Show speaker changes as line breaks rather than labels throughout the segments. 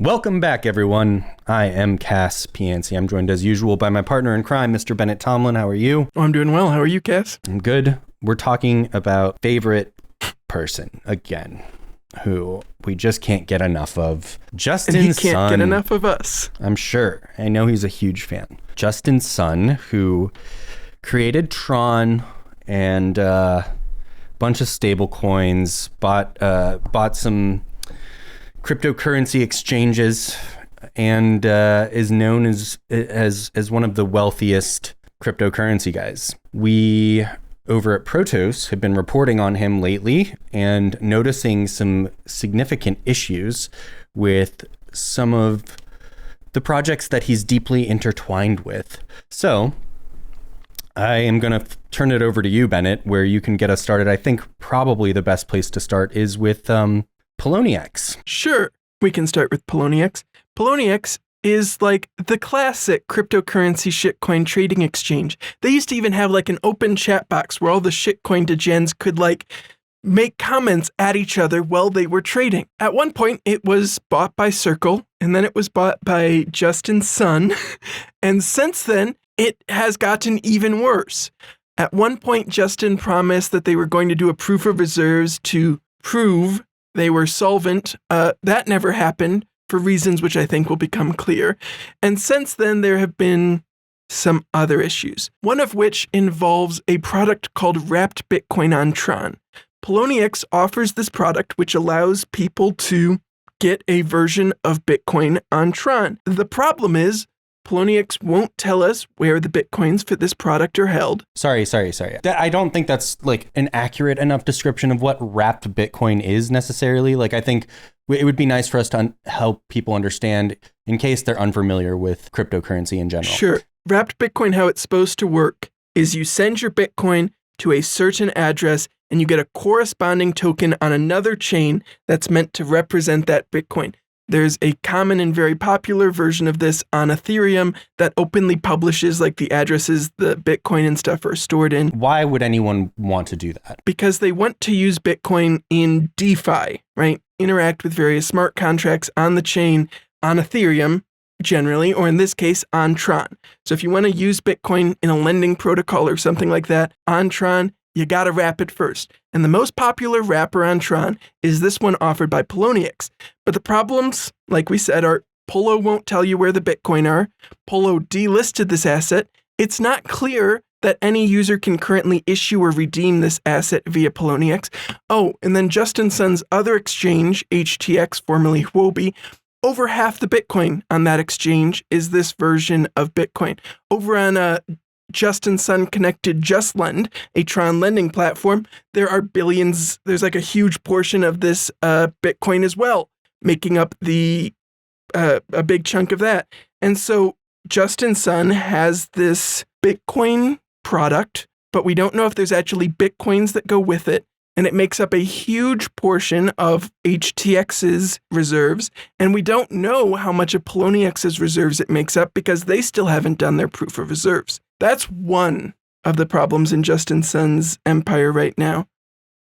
Welcome back, everyone. I am Cas Piancey. I'm joined as usual by my partner in crime, Mr. Bennett Tomlin. How are you?
Oh, I'm doing well. How are you, Cas?
I'm good. We're talking about favorite person again, who we just can't get enough of. Justin Sun.
And he can't get enough of us.
I'm sure. I know he's a huge fan. Justin Sun, who created Tron and a bunch of stablecoins, bought some cryptocurrency exchanges, and is known as one of the wealthiest cryptocurrency guys. We over at Protos have been reporting on him lately and noticing some significant issues with some of the projects that he's deeply intertwined with. So I am going to turn it over to you, Bennett, where you can get us started. I think probably the best place to start is with Poloniex.
Sure, we can start with Poloniex. Poloniex is like the classic cryptocurrency shitcoin trading exchange. They used to even have like an open chat box where all the shitcoin degens could like make comments at each other while they were trading. At one point, it was bought by Circle, and then it was bought by Justin Sun, and since then, it has gotten even worse. At one point, Justin promised that they were going to do a proof of reserves to prove they were solvent. That never happened for reasons which I think will become clear. And since then, there have been some other issues, one of which involves a product called Wrapped Bitcoin on Tron. Poloniex offers this product which allows people to get a version of Bitcoin on Tron. The problem is, Poloniex won't tell us where the Bitcoins for this product are held.
Sorry. I don't think that's like an accurate enough description of what wrapped Bitcoin is necessarily. Like, I think it would be nice for us to help people understand in case they're unfamiliar with cryptocurrency in general.
Sure. Wrapped Bitcoin, how it's supposed to work is you send your Bitcoin to a certain address and you get a corresponding token on another chain that's meant to represent that Bitcoin. There's a common and very popular version of this on Ethereum that openly publishes like the addresses the Bitcoin and stuff are stored in.
Why would anyone want to do that?
Because they want to use Bitcoin in DeFi, right? Interact with various smart contracts on the chain on Ethereum generally, or in this case on Tron. So if you want to use Bitcoin in a lending protocol or something like that on Tron, you got to wrap it first. And the most popular wrapper on Tron is this one offered by Poloniex. But the problems, like we said, are Polo won't tell you where the Bitcoin are. Polo delisted this asset. It's not clear that any user can currently issue or redeem this asset via Poloniex. Oh, and then Justin Sun's other exchange, HTX, formerly huobi, over half the Bitcoin on that exchange is this version of Bitcoin. Over on Justin Sun connected JustLend, a Tron lending platform, there are billions. There's like a huge portion of this Bitcoin as well, making up a big chunk of that. And so Justin Sun has this Bitcoin product, but we don't know if there's actually Bitcoins that go with it. And it makes up a huge portion of HTX's reserves. And we don't know how much of PolonieX's reserves it makes up because they still haven't done their proof of reserves. That's one of the problems in Justin Sun's empire right now.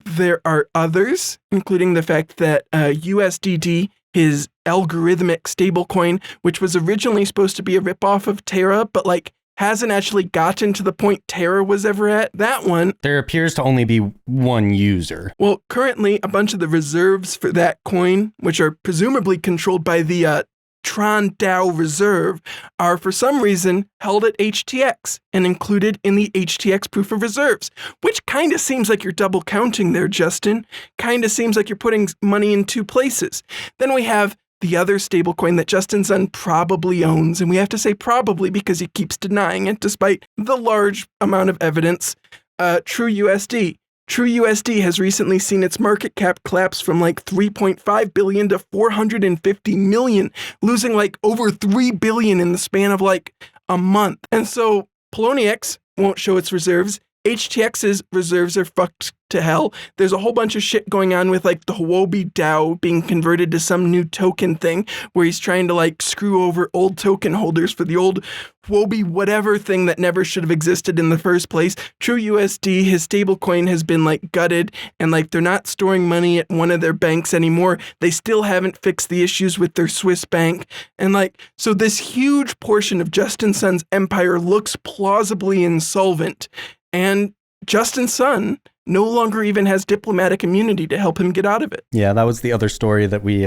There are others, including the fact that USDD, his algorithmic stablecoin, which was originally supposed to be a ripoff of Terra, but like hasn't actually gotten to the point Terra was ever at. That one,
there appears to only be one user.
Well, currently a bunch of the reserves for that coin, which are presumably controlled by the Tron DAO reserve, are for some reason held at HTX and included in the HTX proof of reserves, which kind of seems like you're double counting there, Justin. Kind of seems like you're putting money in two places. Then we have the other stablecoin that Justin Sun probably owns, and we have to say probably because he keeps denying it despite the large amount of evidence, TrueUSD. TrueUSD has recently seen its market cap collapse from like 3.5 billion to 450 million, losing like over 3 billion in the span of like a month. And so Poloniex won't show its reserves. HTX's reserves are fucked to hell. There's a whole bunch of shit going on with like the huobi DAO being converted to some new token thing where he's trying to like screw over old token holders for the old huobi whatever thing that never should have existed in the first place. TrueUSD, his stablecoin, has been like gutted, and like they're not storing money at one of their banks anymore. They still haven't fixed the issues with their Swiss bank. And like, so this huge portion of Justin Sun's empire looks plausibly insolvent, and Justin Sun no longer even has diplomatic immunity to help him get out of it.
Yeah, that was the other story that we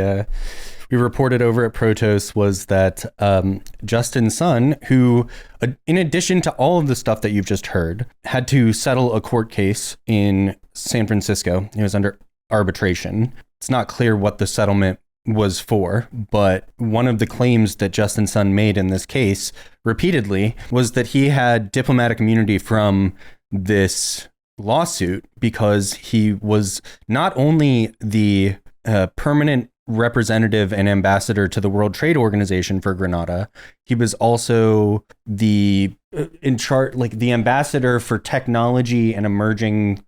reported over at Protos, was that Justin Sun, who, in addition to all of the stuff that you've just heard, had to settle a court case in San Francisco. He was under arbitration. It's not clear what the settlement was for, but one of the claims that Justin Sun made in this case repeatedly was that he had diplomatic immunity from this lawsuit because he was not only the permanent representative and ambassador to the World Trade Organization for Grenada, he was also the in charge, like the ambassador for technology and emerging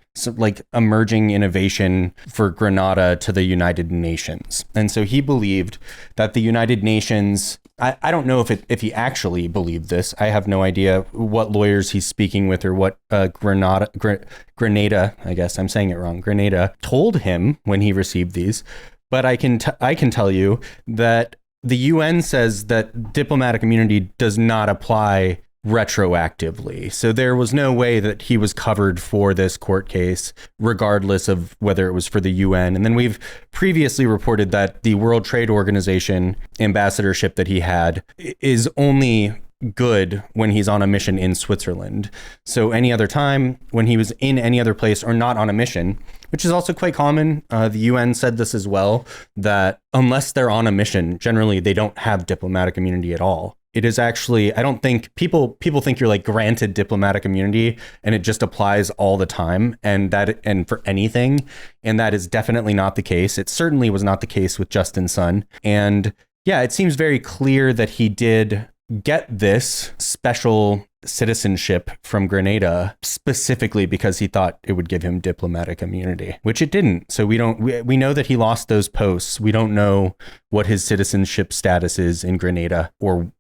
innovation for Grenada to the United Nations. And so he believed that the United Nations, I don't know if he actually believed this. I have no idea what lawyers he's speaking with or what Grenada, I guess I'm saying it wrong, Grenada told him when he received these. But I can tell you that the UN says that diplomatic immunity does not apply retroactively. So there was no way that he was covered for this court case, regardless of whether it was for the UN. And then we've previously reported that the World Trade Organization ambassadorship that he had is only good when he's on a mission in Switzerland. So any other time when he was in any other place or not on a mission, which is also quite common. The UN said this as well, that unless they're on a mission, generally they don't have diplomatic immunity at all. It is actually, I don't think people think you're like granted diplomatic immunity and it just applies all the time and for anything. And that is definitely not the case. It certainly was not the case with Justin Sun. And yeah, it seems very clear that he did get this special citizenship from Grenada specifically because he thought it would give him diplomatic immunity, which it didn't. So we know that he lost those posts. We don't know what his citizenship status is in Grenada, or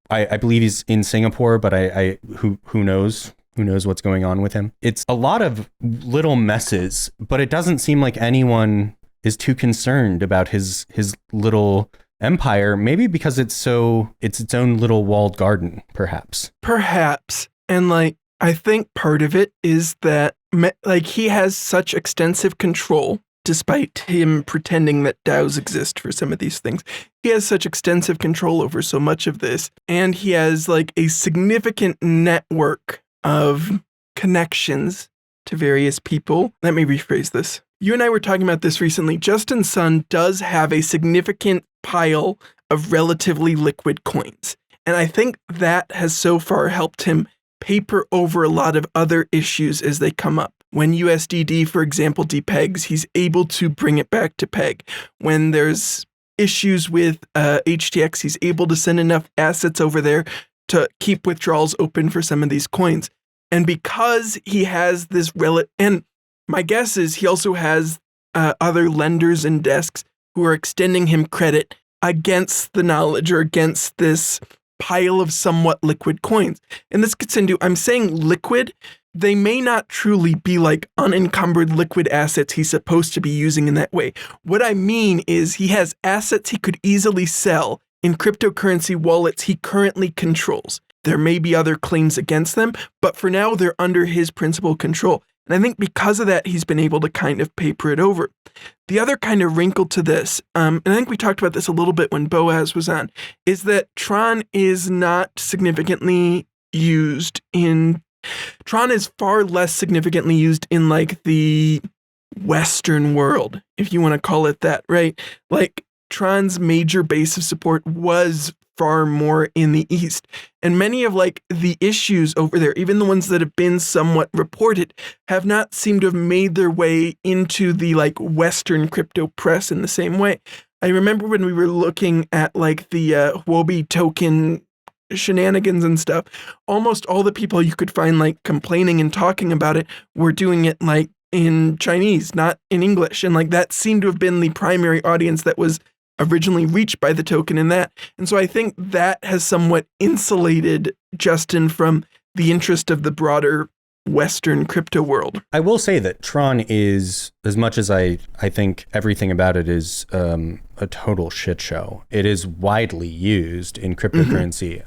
I believe he's in Singapore, but who knows? Who knows what's going on with him? It's a lot of little messes, but it doesn't seem like anyone is too concerned about his little empire, maybe because it's its own little walled garden, perhaps. And like, I think part of it is that like he has such extensive control, despite him pretending that DAOs exist for some of these things. He has such extensive control over so much of this, and he has like a significant network of connections to various people. Let me rephrase this. You and I were talking about this recently. Justin Sun does have a significant pile of relatively liquid coins. And I think that has so far helped him paper over a lot of other issues as they come up. When USDD, for example, depegs, he's able to bring it back to peg. When there's issues with HTX, he's able to send enough assets over there to keep withdrawals open for some of these coins. And because he has this and my guess is he also has other lenders and desks who are extending him credit against the knowledge or against this pile of somewhat liquid coins. And this gets into, I'm saying liquid, they may not truly be like unencumbered liquid assets he's supposed to be using in that way. What I mean is he has assets he could easily sell in cryptocurrency wallets he currently controls. There may be other claims against them, but for now they're under his principal control. And I think because of that, he's been able to kind of paper it over. The other kind of wrinkle to this, and I think we talked about this a little bit when Boaz was on, is that Tron is not significantly used in... Tron is far less significantly used in like the Western world, if you want to call it that, right? Like Tron's major base of support was far more in the East. And many of like the issues over there, even the ones that have been somewhat reported, have not seemed to have made their way into the like Western crypto press in the same way. I remember when we were looking at like the huobi token
shenanigans and stuff, almost all the people you could find like complaining and talking about it were doing it like in Chinese, not in English. And like that seemed to have been the primary audience that was originally reached by the token in that. And so I think that has somewhat insulated Justin from the interest of the broader Western crypto world.
I will say that Tron is, as much as I think everything about it is a total shit show, it is widely used in cryptocurrency.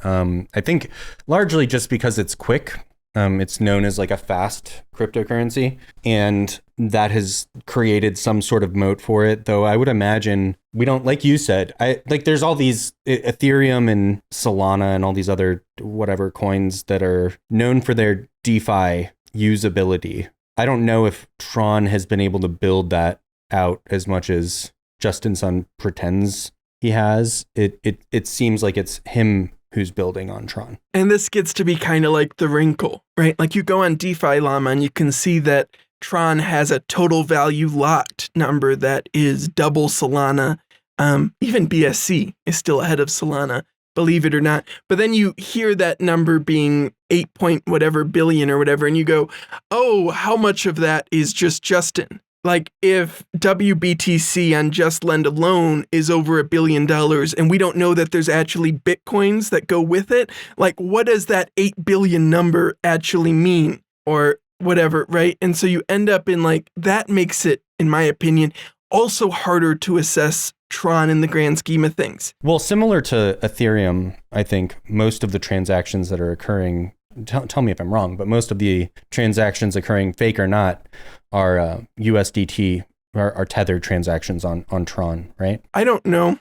I think largely just because it's quick. It's known as like a fast cryptocurrency, and that has created some sort of moat for it. Though I would imagine we don't, like you said, there's all these Ethereum and Solana and all these other whatever coins that are known for their DeFi usability. I don't know if Tron has been able to build that out as much as Justin Sun pretends he has. It seems like it's him who's building on Tron.
And this gets to be kind of like the wrinkle, right? Like you go on DeFi Llama and you can see that Tron has a total value locked number that is double Solana. Even BSC is still ahead of Solana, believe it or not. But then you hear that number being 8 point whatever billion or whatever, and you go, oh, how much of that is just Justin? Like if WBTC on Just Lend alone is over $1 billion and we don't know that there's actually Bitcoins that go with it, like what does that 8 billion number actually mean or whatever, right? And so you end up in like, that makes it, in my opinion, also harder to assess Tron in the grand scheme of things.
Well, similar to Ethereum, I think most of the transactions that are occurring, tell me if I'm wrong, but most of the transactions occurring, fake or not, are USDT, are Tether transactions on Tron, right?
I don't know.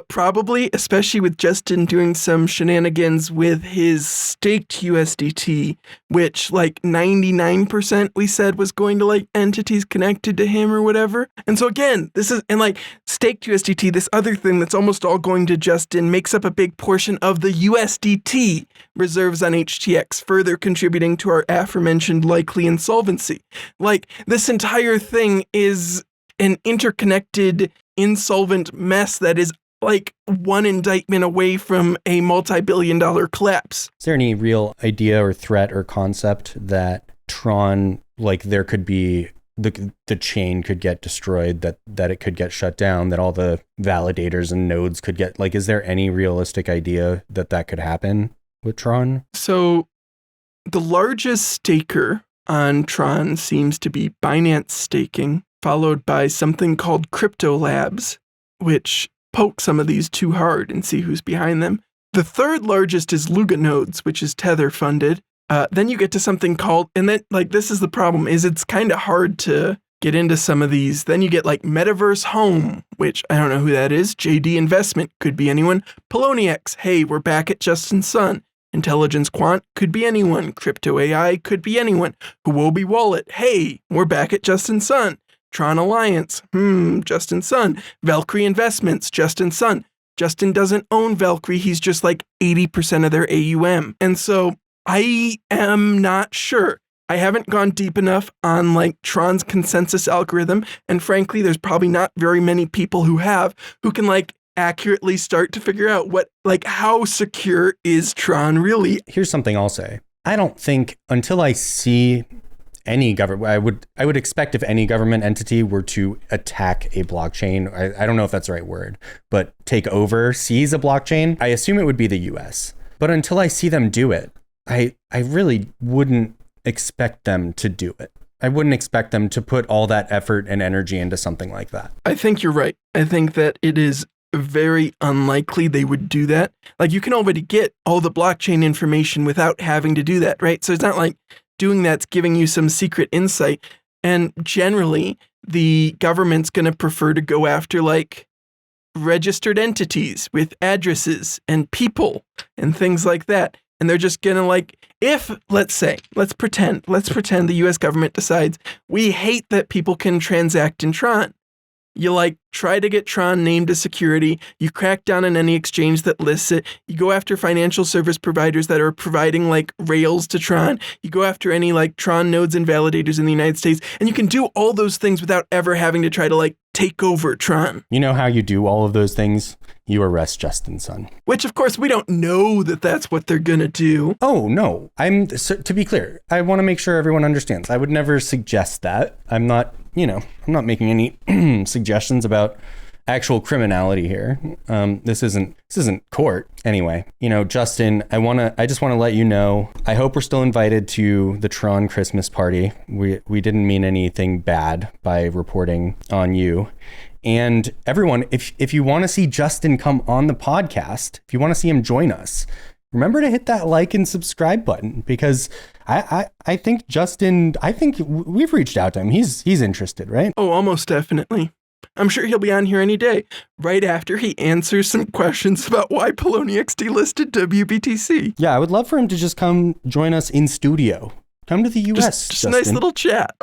Probably, especially with Justin doing some shenanigans with his staked USDT, which like 99% we said was going to like entities connected to him or whatever. And so again, this is, and like staked USDT, this other thing that's almost all going to Justin makes up a big portion of the USDT reserves on HTX, further contributing to our aforementioned likely insolvency. Like this entire thing is an interconnected insolvent mess that is like one indictment away from a multi-billion-dollar collapse.
Is there any real idea or threat or concept that Tron, like there could be, the chain could get destroyed, that it could get shut down, that all the validators and nodes could get, like, is there any realistic idea that could happen with Tron?
So the largest staker on Tron seems to be Binance Staking, followed by something called Crypto Labs, which poke some of these too hard and see who's behind them. The third largest is Luga Nodes, which is Tether funded. Then you get to something called, and then like this is the problem, is it's kind of hard to get into some of these. Then you get like Metaverse Home, which I don't know who that is. JD Investment, could be anyone. Poloniex, hey, we're back at Justin Sun. Intelligence Quant, could be anyone. Crypto AI, could be anyone. Huobi Wallet, hey, we're back at Justin Sun. Tron Alliance, Justin Sun. Valkyrie Investments, Justin Sun. Justin doesn't own Valkyrie, he's just like 80% of their AUM. And so I am not sure. I haven't gone deep enough on like Tron's consensus algorithm, and frankly, there's probably not very many people who can like accurately start to figure out what, like, how secure is Tron really?
Here's something I'll say. I don't think until I see any government, I would expect if any government entity were to attack a blockchain, I don't know if that's the right word, but take over, seize a blockchain, I assume it would be the US. But until I see them do it, I really wouldn't expect them to do it. I wouldn't expect them to put all that effort and energy into something like that.
I think you're right. I think that it is very unlikely they would do that. Like, you can already get all the blockchain information without having to do that, right? So it's not like doing that's giving you some secret insight. And generally, the government's going to prefer to go after like registered entities with addresses and people and things like that. And they're just going to like, if, let's pretend the US government decides we hate that people can transact in Tron. You like try to get Tron named as security. You crack down on any exchange that lists it. You go after financial service providers that are providing like rails to Tron. You go after any like Tron nodes and validators in the United States. And you can do all those things without ever having to try to like take over Tron.
You know how you do all of those things? You arrest Justin's son.
Which, of course, we don't know that that's what they're going to do.
Oh, no. To be clear, I want to make sure everyone understands. I would never suggest that. I'm not making any suggestions about actual criminality here. This isn't court. Anyway, Justin, I just want to let you know, I hope we're still invited to the Tron Christmas party. We didn't mean anything bad by reporting on you. And everyone, if you want to see Justin come on the podcast, if you want to see him join us, remember to hit that like and subscribe button, because I think Justin, we've reached out to him. He's interested, right?
Oh, almost definitely. I'm sure he'll be on here any day, right after he answers some questions about why Poloniex delisted WBTC.
Yeah, I would love for him to just come join us in studio. Come to the US.
Just a nice little chat.